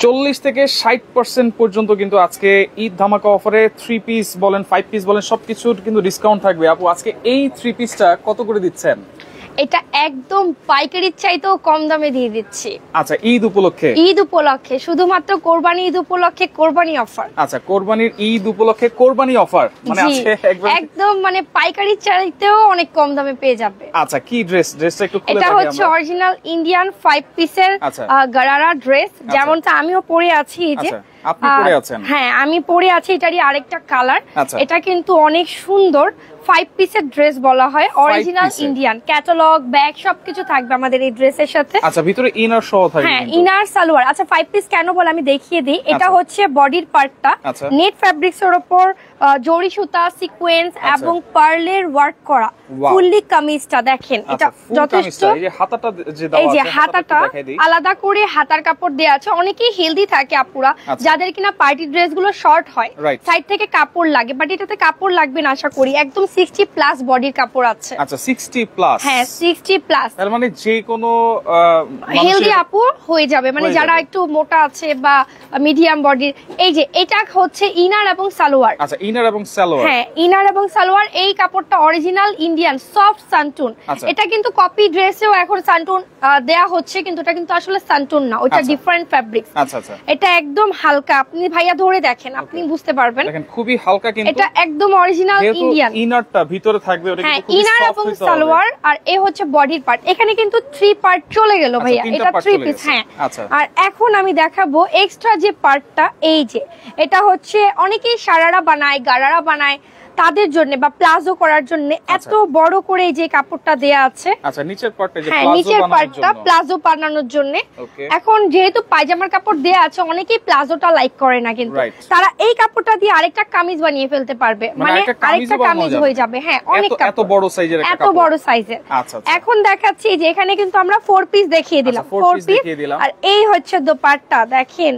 40 থেকে 60% পর্যন্ত কিন্তু আজকে ঈদ ধামাকা অফারে 3 পিস বলেন 5 পিস বলেন সবকিছুর কিন্তু ডিসকাউন্ট থাকবে। আপু আজকে এই 3 পিসটা কত করে দিচ্ছেন? এটা একদম পাইকারির চাইতেও কম দামে দিয়ে দিচ্ছি। আচ্ছা, ঈদ উপলক্ষে? ঈদ উপলক্ষে, শুধুমাত্র কোরবানি ঈদ উপলক্ষে কোরবানি অফার। আচ্ছা, কোরবানির ঈদ উপলক্ষে কোরবানি অফার, মানে আজকে একদম মানে পাইকারির চাইতেও অনেক কম দামে পেয়ে যাবে। আচ্ছা, কি ড্রেসটা একটু খুলে দেখাই। এটা হচ্ছে অরিজিনাল ইন্ডিয়ান 5 পিসের গারারা ড্রেস, যেমনটা আমিও পরে আছি। এই যে আপনি পরে আছেন? হ্যাঁ, আমি পরে আছি। এটারই আরেকটা কালার। এটা কিন্তু অনেক সুন্দর 5 পিসের ড্রেস বলা হয়, অরিজিনাল ইন্ডিয়ান। ক্যাটালগ, ব্যাগ সবকিছু থাকবে আমাদের এই ড্রেসের সাথে। আচ্ছা, ভিতরে ইনার সহ থাকবে। হ্যাঁ, ইনার সালোয়ার। আচ্ছা, 5 পিস কেন বল আমি দেখিয়ে দিই। এটা হচ্ছে বডির পার্টটা নেট ফ্যাব্রিক্স এর উপর জরি সুতা, সিকোয়েন্স এবং পার্লের ওয়ার্ক করা ফুললি কামিজটা দেখেন। এটা যথেষ্ট। এই যে হাতাটা যে দাও আছে, এই যে হাতাটা আলাদা করে হাতার কাপড় দেয়া আছে। অনেকেই হেলদি থাকে আপুরা, যাদের কিনা পার্টি ড্রেস গুলো শর্ট হয়, সাইড থেকে কাপড় লাগে, বাট এটাতে কাপড় লাগবে না আশা করি। একদম 60 প্লাস বডির কাপড় আছে। আচ্ছা, 60 প্লাস? হ্যাঁ, 60 প্লাস। তার মানে যে কোনো হেলদি আপু হয়ে যাবে, মানে যারা একটু মোটা আছে বা মিডিয়াম বডির। এই যে এটা হচ্ছে ইনার এবং সালোয়ার। আচ্ছা, ইনার এবং সালোয়ার। হ্যাঁ, ইনার এবং সালোয়ার। এই কাপড়টা অরিজিনাল ইন্ডিয়ান সফট সান্টুন। এটা কিন্তু কপি ড্রেসেও এখন সান্টুন দেয়া হচ্ছে, কিন্তু এটা কিন্তু আসলে সান্টুন না, ওটা ডিফারেন্ট ফ্যাব্রিক্স। আচ্ছা আচ্ছা, এটা একদম হালকা। আপনি ভাইয়া ধরে দেখেন, আপনি বুঝতে পারবেন। দেখেন খুবই হালকা, কিন্তু এটা একদম অরিজিনাল ইন্ডিয়ান। ইনারটা ভিতরে থাকবে, ওটা কিন্তু খুবই ইনার এবং সালোয়ার। আর এই হচ্ছে বডির পার্ট। এখানে কিন্তু 3 পার্ট চলে গেল ভাইয়া। এটা 3 পিস। হ্যাঁ, আর এখন আমি দেখাবো এক্সট্রা যে পার্টটা। এই যে এটা হচ্ছে অনেকেই সারারা বানায়, গারারা বানায়, তাদের জন্য বা প্লাজো করার জন্য এত বড় করে যে কাপড়টা দেয়া আছে। আচ্ছা, নিচের পার্টটা যে প্লাজো, নিচের পার্টটা প্লাজো বানানোর জন্য। এখন যেহেতু পায়জামার কাপড় দেয়া আছে, অনেকেই প্লাজোটা লাইক করে না, কিন্তু তারা এই কাপড়টা দিয়ে আরেকটা কামিজ বানিয়ে ফেলতে পারবে, মানে আরেকটা কামিজ হয়ে যাবে। হ্যাঁ, অনেক এত বড় সাইজের একটা কাপড়, এত বড় সাইজের। এখন দেখাচ্ছি যে এখানে কিন্তু আমরা 4 পিস দেখিয়ে দিলাম। 4 পিস। আর এই হচ্ছে দোপাট্টা, দেখেন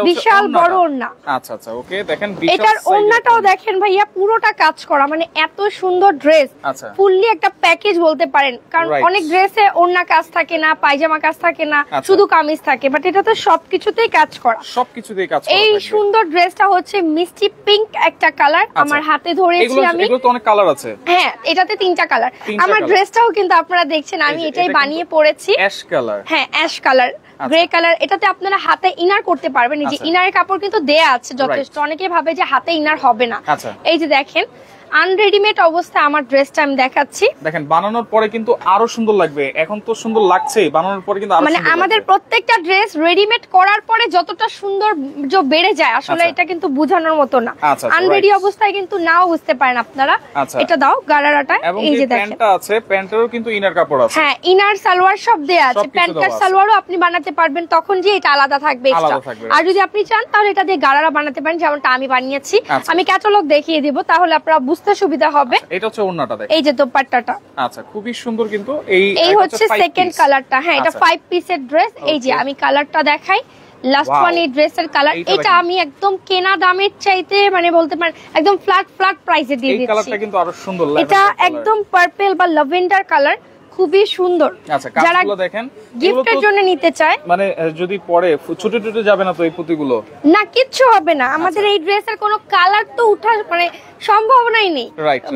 বিশাল বড় ওড়না। আচ্ছা আচ্ছা, ওকে, দেখেন বিশাল। এটার ওড়নাটাও দেখেন ভাইয়া, পুরোটা কাজ করা, মানে এত সুন্দর ড্রেস। ফুললি একটা প্যাকেজ বলতে পারেন, কারণ অনেক ড্রেসে ওড়না কাজ থাকে না, পায়জামা কাজ থাকে না, শুধু কামিজ থাকে, বাট এটাতে সবকিছুতেই কাজ করা। সবকিছুতেই কাজ করা। এই সুন্দর ড্রেসটা হচ্ছে মিষ্টি পিঙ্ক একটা কালার, আমার হাতে ধরেছি আমি। এগুলো তো অনেক কালার আছে। হ্যাঁ, এটাতে 3টা কালার। আমার ড্রেসটাও কিন্তু আপনারা দেখছেন আমি এটাই বানিয়ে পরেছি। Ash colour. হ্যাঁ, অ্যাশ কালার, গ্রে কালার। এটাতে আপনারা হাতে ইনার করতে পারবেন। এই যে ইনারের কাপড় কিন্তু দেয়া আছে যথেষ্ট। অনেকে ভাবে যে হাতে ইনার হবে না। এই যে দেখেন আনরেডিমেড অবস্থা আমার ড্রেসটা আমি দেখাচ্ছি। দেখেন বানানোর পরে কিন্তু আরো সুন্দর লাগবে। এখন তো সুন্দর লাগছে, বানানোর পরে কিন্তু আরো সুন্দর লাগবে। মানে আমাদের প্রত্যেকটা ড্রেস রেডিমেড করার পরে যতটা সুন্দর বেড়ে যায়, আসলে এটা কিন্তু বোঝানোর মতো না। আনরেডি অবস্থায় কিন্তু নাও বুঝতে পারেন আপনারা। এটা দাও গারারাটা। এই যে দেখেন প্যান্টটা আছে, প্যান্টেরও কিন্তু ইনার কাপড় আছে। হ্যাঁ, ইনার সালোয়ার সব দেয়া আছে। প্যান্টের সালোয়ারও আপনি বানাতে পারবেন, তখন যে এটা আলাদা থাকবে এক্সট্রা। আর যদি আপনি চান তাহলে এটা দিয়ে গারারা বানাতে পারেন, যেমনটা আমি বানিয়েছি। আমি ক্যাটালগ দেখিয়ে দেব, তাহলে আপনারা বুঝতে সুবিধা হবে। এটা হচ্ছে ওড়নাটা দেখেন। এই যে দোপাট্টাটা। আচ্ছা, খুবই সুন্দর কিন্তু। এই হচ্ছে সেকেন্ড কালারটা। হ্যাঁ, এটা 5 পিসের ড্রেস। এই যে আমি কালারটা দেখাই। লাস্ট ওয়ান এই ড্রেসের কালার। এটা আমি একদম কেনা দামের চাইতে মানে বলতে পারেন একদম ফ্ল্যাট প্রাইসে দিয়ে দিচ্ছি। এই কালারটা কিন্তু আরো সুন্দর লাগে। এটা একদম পার্পল বা ল্যাভেন্ডার কালার, খুবই সুন্দর। আচ্ছা, কাজগুলো দেখেন। গিফটের জন্য নিতে চায়, মানে যদি পরে ছুটে টুটে যাবে না তো এই পুঁতিগুলো? না, কিচ্ছু হবে না। আমাদের এই ড্রেসের কোনো কালার তো উঠার মানে সম্ভাবনাই নেই,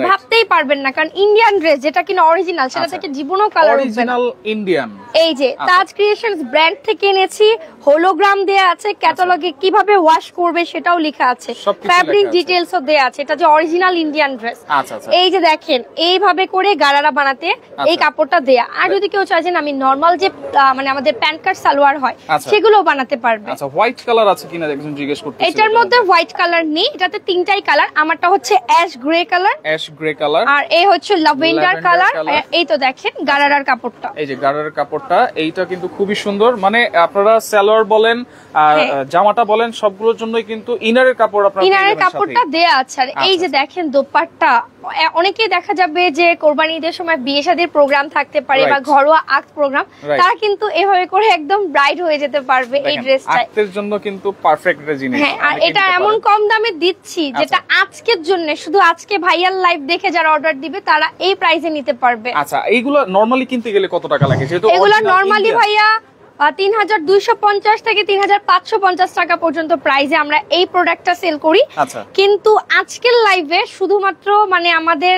ভাবতেই পারবেন না, কারণ ইন্ডিয়ান ড্রেস যেটা কিনা অরিজিনাল, সেটা থেকে জীবনও কালার উঠবে না। Original Indian. এই যে তাজ ক্রিয়েশনস ব্র্যান্ড থেকে এনেছি, হোলোগ্রাম দেয়া আছে, ক্যাটালগে কিভাবে ওয়াশ করবে সেটাও লেখা আছে, ফ্যাব্রিক ডিটেইলসও দেয়া আছে। এটা যে অরিজিনাল ইন্ডিয়ান ড্রেস। এই যে দেখেন এইভাবে করে গারারা বানাতে এই কাপড়টা দেয়া। আর যদি কেউ চায় যে আমি নরমাল যে মানে আমাদের প্যান্ট কাট সালোয়ার হয় সেগুলো বানাতে পারবে। আচ্ছা, হোয়াইট কালার আছে কিনা একজন জিজ্ঞেস করতেছে। এটার মধ্যে হোয়াইট কালার নেই, এটাতে 3টাই কালার। আমারটা হচ্ছে ash grey colour. Ash grey colour. আর এই হচ্ছে ল্যাভেন্ডার কালার। এই তো দেখেন গারারার কাপড়টা। এই যে গারারার কাপড়টা, এইটা কিন্তু খুবই সুন্দর। মানে আপনারা সালোয়ার বলেন আর জামাটা বলেন সবগুলোর জন্যই কিন্তু ইনারের কাপড় আপনারা ইনারের কাপড়টা দেয়া আছে। আর এই যে দেখেন দোপাট্টা, অনেকেই দেখা যাবে যে কোরবানি ঈদের সময় বিয়ে শাদীর প্রোগ্রাম থাকতে পারে বা ঘরোয়া আক্ত প্রোগ্রাম, তারা কিন্তু এভাবে করে একদম ব্রাইড হয়ে যেতে পারবে এই ড্রেসটা। আক্তের জন্য কিন্তু পারফেক্ট একটা জিনিস। হ্যাঁ, আর এটা এমন কম দামে দিচ্ছি যেটা আজকের জন্য, শুধু আজকে ভাইয়ার লাইভ দেখে যারা অর্ডার দিবে তারা এই প্রাইসে নিতে পারবে। আচ্ছা, এইগুলো নরমালি কিনতে গেলে কত টাকা লাগে? যেহেতু এগুলো নরমালি ভাইয়া 3250 থেকে 3550 টাকা পর্যন্ত প্রাইসে আমরা এই প্রোডাক্টটা সেল করি। কিন্তু আজকের লাইভে শুধুমাত্র মানে আমাদের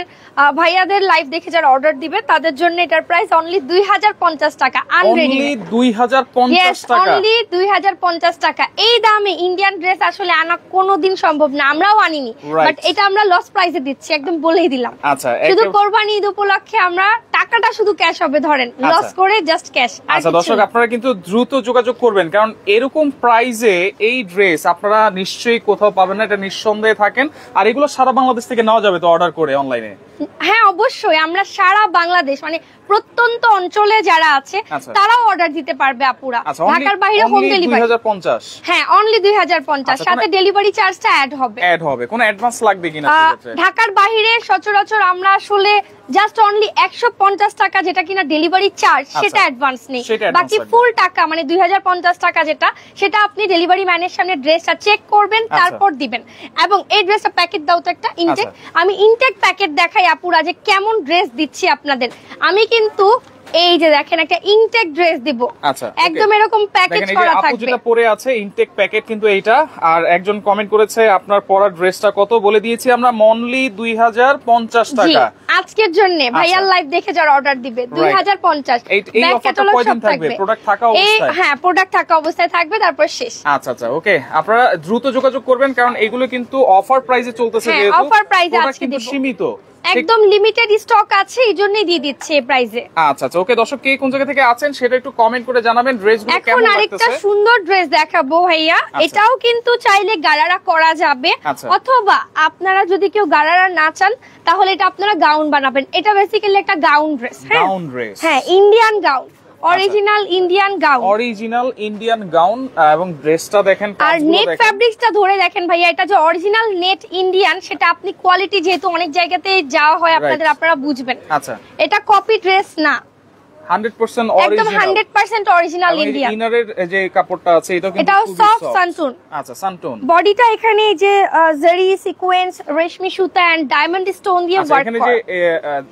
ভাইয়াদের লাইভ দেখে যারা অর্ডার দিবে তাদের জন্য এটার প্রাইস অনলি 2050 টাকা আনরেডিমেড। 2050 টাকা, অনলি 2050 টাকা। এই দামে ইন্ডিয়ান ড্রেস আসলে আনা কোনোদিন সম্ভব না, আমরাও আনিনি, বাট এটা আমরা লস প্রাইসে দিচ্ছি, একদম বলেই দিলাম। শুধু কোরবানি ঈদ উপলক্ষে আমরা টাকাটা শুধু ক্যাশ হবে, ধরেন লস করে জাস্ট ক্যাশ। আচ্ছা দর্শক, আপনারা কিন্তু দ্রুত যোগাযোগ করবেন, কারণ এরকম প্রাইসে এই ড্রেস আপনারা নিশ্চয়ই কোথাও পাবেন না, এটা নিঃসন্দেহে থাকেন। আর এগুলো সারা বাংলাদেশ থেকে নেওয়া যাবে তো অর্ডার করে অনলাইনে? হ্যাঁ অবশ্যই, আমরা সারা বাংলাদেশ মানে প্রত্যন্ত অঞ্চলে যারা আছে তারাও অর্ডার দিতে পারবে আপুরা। ঢাকার বাইরে হোম ডেলিভারি 2050। হ্যাঁ অনলি 2050, সাথে ডেলিভারি চার্জটা অ্যাড হবে। কোনো অ্যাডভান্স লাগবে কিনা? ঢাকার বাইরে সচরাচর আমরা আসলে জাস্ট অনলি 150 টাকা যেটা কিনা ডেলিভারি চার্জ, সেটা অ্যাডভান্স নেই। বাকি ফুল টাকা মানে 2050 টাকা যেটা, সেটা আপনি ডেলিভারি ম্যানের সামনে ড্রেসটা চেক করবেন, তারপর দিবেন। এবং এই ড্রেসটা প্যাকেট দাও তো একটা ইনটেক, আমি ইনটেক প্যাকেট দেখাই আপুরা যে কেমন ড্রেস দিচ্ছি আপনাদের। আমি কিন্তু এই যে দেখেন একটা ইনটেক ড্রেস দিব, একদম এরকম প্যাকেজ করা থাকবে। আপু যেটা পরে আছে ইনটেক প্যাকেট কিন্তু এইটা। আর একজন কমেন্ট করেছে আপনার পরা ড্রেসটা কত, বলে দিয়েছি আমরা অনলি 2050 টাকা আজকের জন্য। ভাইয়ার লাইভ দেখে যারা অর্ডার দিবে 2050। এই অফারটা কয়দিন থাকবে? প্রোডাক্ট থাকা অবস্থায়? হ্যাঁ প্রোডাক্ট থাকা অবস্থায় থাকবে, তারপর শেষ। আচ্ছা ওকে, আপনারা দ্রুত যোগাযোগ করবেন, কারণ এগুলো কিন্তু অফার প্রাইসে চলতেছে, যেহেতু অফার প্রাইসে আজকে দিব, সীমিত, একদম লিমিটেড স্টক আছে, এইজন্যই দিয়ে দিচ্ছে এই প্রাইসে। আচ্ছা ওকে দর্শক, কে কোন জায়গা থেকে আছেন সেটা একটু কমেন্ট করে জানাবেন। ড্রেসগুলো কেমন লাগতেছে? এখন আরেকটা সুন্দর ড্রেস দেখাবো ভাইয়া, এটাও কিন্তু চাইলে গারারা করা যাবে, অথবা আপনারা যদি কেউ গারারা না চান তাহলে এটা আপনারা গাউন বানাবেন। এটা বেসিক্যালি একটা গাউন ড্রেস। হ্যাঁ Indian gown, original Indian gown. এবং ড্রেসটা দেখেন, আর নেট ফ্যাব্রিক্সটা ধরে দেখেন ভাইয়া, এটা যে অরিজিনাল নেট ইন্ডিয়ান, সেটা আপনি কোয়ালিটি যেহেতু অনেক জায়গাতে যাওয়া হয় আপনাদের, আপনারা বুঝবেন। আচ্ছা এটা কপি ড্রেস না, 100% একদম 100% অরিজিনাল ইন্ডিয়ান। ইনারের যে কাপড়টা আছে এটাও কিন্তু খুবই সফট সানটুন। আচ্ছা সানটুন। বডিটা এখানে এই যে জারি সিকোয়েন্স, রেশমি সুতা এন্ড ডায়মন্ড স্টোন দিয়ে ওয়ার্ক করা। এখানে যে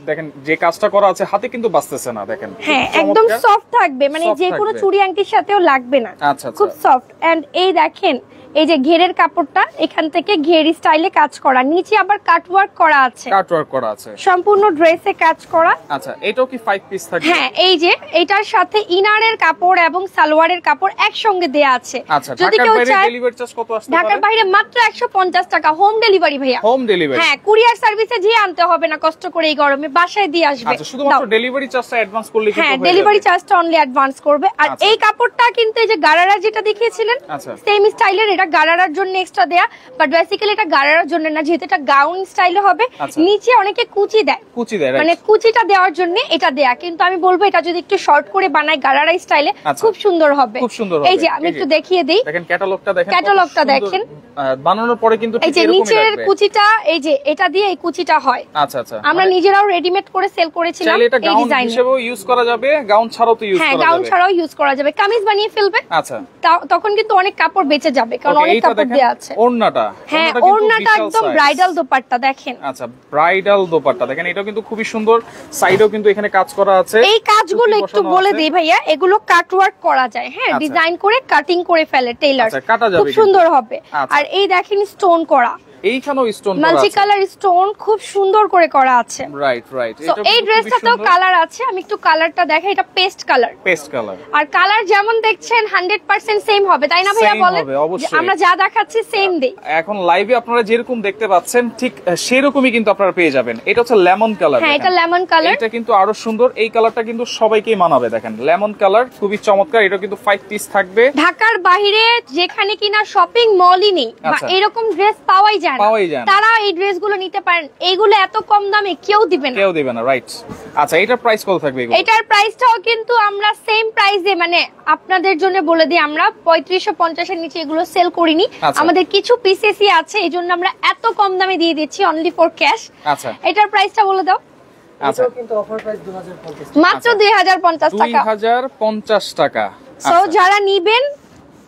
দেখেন যে কাজটা করা আছে, হাতে কিন্তু বাজতেছে না, দেখেন। হ্যাঁ একদম সফট থাকবে, মানে যে কোনো চুড়ি আংটির সাথেও লাগবে না, খুব সফট। এন্ড এই দেখেন এই যে ঘেরের কাপড়টা, এখান থেকে ঘের স্টাইলে কাজ করা, নিচে আবার কাটওয়ার্ক করা আছে, সম্পূর্ণ ড্রেসে কাজ করা। আচ্ছা এটাও কি 5 পিস থাকবে? হ্যাঁ এই যে এটার সাথে ইনারের কাপড় এবং সালোয়ারের কাপড় একসঙ্গে দেয়া আছে। যদি কেউ চায়, ডেলিভারি চার্জ কত আসতে পারে? ঢাকার বাইরে মাত্র 150 টাকা হোম ডেলিভারি ভাইয়া। Home delivery? হ্যাঁ কুরিয়ার সার্ভিসে যে আনতে হবে না কষ্ট করে, এই গরমে বাসায় দিয়ে আসবে। আচ্ছা শুধুমাত্র ডেলিভারি চার্জটা অ্যাডভান্স করলে কি? হ্যাঁ ডেলিভারি চার্জটা অনলি অ্যাডভান্স করবে। আর এই কাপড়টা কিন্তু এই যে গারারা যেটা দেখিয়েছিলেন সেম স্টাইলের, এটা গারারার জন্য এক্সট্রা দেয়া, বাট বেসিক্যালি এটা গারারার জন্য না, যেহেতু এটা গাউন স্টাইলে হবে। নিচে অনেকে কুচি দেয়, মানে কুচিটা দেওয়ার জন্য এটা দেয়া, কিন্তু আমি বলবো এটা যদি একটু শর্ট করে বানায় গারারা স্টাইলে খুব সুন্দর হবে। এই যে আমি একটু দেখিয়ে দেই, দেখেন ক্যাটালগটা দেখেন বানানোর পরে কিন্তু এই যে নিচের কুচিটা, এই যে এটা দিয়ে এই কুচিটা হয়। আচ্ছা আমরা নিজেরাও রেডিমেড করে সেল করেছিলাম, এই ডিজাইন হিসেবেও ইউজ করা যাবে, গাউন ছাড়াও তো ইউজ করা যাবে। হ্যাঁ গাউন ছাড়াও ইউজ করা যাবে, কামিজ বানিয়ে ফেলবে। আচ্ছা তখন কিন্তু অনেক কাপড় বেঁচে যাবে, কারণ অনেক কাপড় দেয়া আছে। ওড়নাটা, হ্যাঁ ওড়নাটা একদম ব্রাইডাল দোপাট্টা দেখেন। আচ্ছা ব্রাইডাল দোপাট্টা দেখেন, এটাও কিন্তু খুবই সুন্দর, সাইডেও কিন্তু এখানে কাজ করা আছে। এই কাজগুলো একটু বলে দেই ভাইয়া, এগুলো কাটওয়ার্ক করা যায়, হ্যাঁ ডিজাইন করে কাটিং করে ফেলে টেইলার, খুব সুন্দর হবে। আর এই দেখেন স্টোন করা, এইখানেও স্টোন করা আছে, মাল্টি কালার স্টোন খুব সুন্দর করে করা আছে। রাইট তো এই ড্রেসটাতেও কালার আছে, আমি একটু কালারটা দেখাই। এটা পেস্ট কালার, আর কালার যেমন দেখছেন 100% সেম হবে, তাই না ভাইয়া? বলেন আমরা যা দেখাচ্ছি সেম দেই। এখন লাইভে আপনারা যেরকম দেখতে পাচ্ছেন ঠিক সেরকমই কিন্তু আপনারা পেয়ে যাবেন। এটা হচ্ছে লেমন কালার। হ্যাঁ এটা লেমন কালার, এটা কিন্তু আরো সুন্দর। এই কালারটা কিন্তু সবাইকেই মানাবে, দেখেন লেমন কালার খুবই চমৎকার। এটা কিন্তু 5 পিস থাকবে। ঢাকার বাইরে যেখানে কিনা শপিং মলই নেই বা এরকম ড্রেস পাওয়াই যায় না, তারা এই ড্রেসগুলো নিতে পারেন। এইগুলো এত কম দামে কেউ দিবে না, রাইট। আচ্ছা এটার প্রাইস কত থাকবে? এটার প্রাইসটাও কিন্তু আমরা সেম প্রাইসে, মানে আপনাদের জন্য বলে দিই, আমরা 3550 এর নিচে এগুলো সেল করিনি, আমাদের কিছু পিসেসই আছে, এইজন্য আমরা এত কম দামে দিয়ে দিচ্ছি অনলি ফর ক্যাশ। আচ্ছা এটার প্রাইসটা বলে দাও। আচ্ছা কিন্তু অফার প্রাইস 2050 মাত্র 2050 টাকা। 2050 টাকা। সো যারা নিবেন,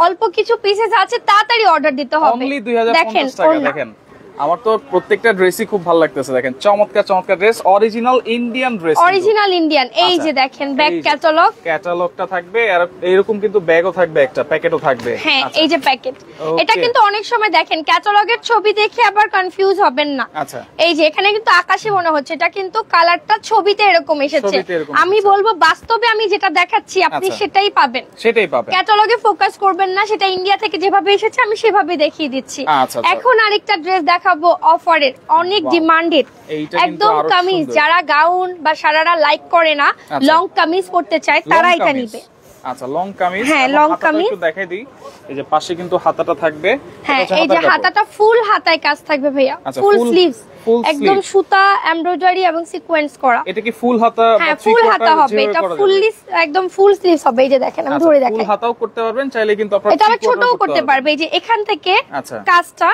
অল্প কিছু পিসেস আছে, তাড়াতাড়ি অর্ডার দিতে হবে। অনলি 2050 টাকা। দেখেন আমার তো প্রত্যেকটা ড্রেসই খুব ভালো লাগতেছে, দেখেন চমৎকার চমৎকার dress, original Indian dress, original Indian. এই যে দেখেন ব্যাক ক্যাটালগটা থাকবে, আর এরকম কিন্তু ব্যাগও থাকবে, একটা প্যাকেটও থাকবে। হ্যাঁ এই যে প্যাকেট, এটা কিন্তু অনেক সময় দেখেন ক্যাটালগের ছবি দেখে আবার কনফিউজ হবেন না। আচ্ছা এই যে এখানে কিন্তু আকাশে মনে হচ্ছে, এটা কিন্তু কালারটা ছবিতে এরকম এসেছে। আমি বলবো বাস্তবে আমি যেটা দেখাচ্ছি আপনি সেটাই পাবেন, সেটাই পাবেন। ক্যাটালগে ফোকাস করবেন না, সেটা ইন্ডিয়া থেকে যেভাবে এসেছে আমি সেভাবে দেখিয়ে দিচ্ছি। এখন আরেকটা ড্রেস দেখাবো অফারের, অনেক ডিমান্ডেড, একদম কামিজ। যারা গাউন বা সারারা লাইক করে না, লং কামিজ পরতে চায়, তারা এটা নিবে। আচ্ছা লং কামিজ, হ্যাঁ লং কামিজ একটু দেখাই দিই। এই যে পাশে কিন্তু হাতাটা থাকবে, হ্যাঁ এই যে হাতাটা ফুল হাতায় কাজ থাকবে ভাইয়া, ফুল স্লিভস, একদম সুতা এমব্রয়ডারি এবং সিকোয়েন্স করা। এটা কি ফুল হাতা? হ্যাঁ ফুল হাতা হবে, এটা ফুললি একদম ফুল স্লিভস হবে। এই যে দেখেন আমি ধরে দেখাই, ফুল হাতাও করতে পারবেন চাইলে, কিন্তু আপনারা এটা ছোটও করতে পারবে। এই যে এখান থেকে কাজটা,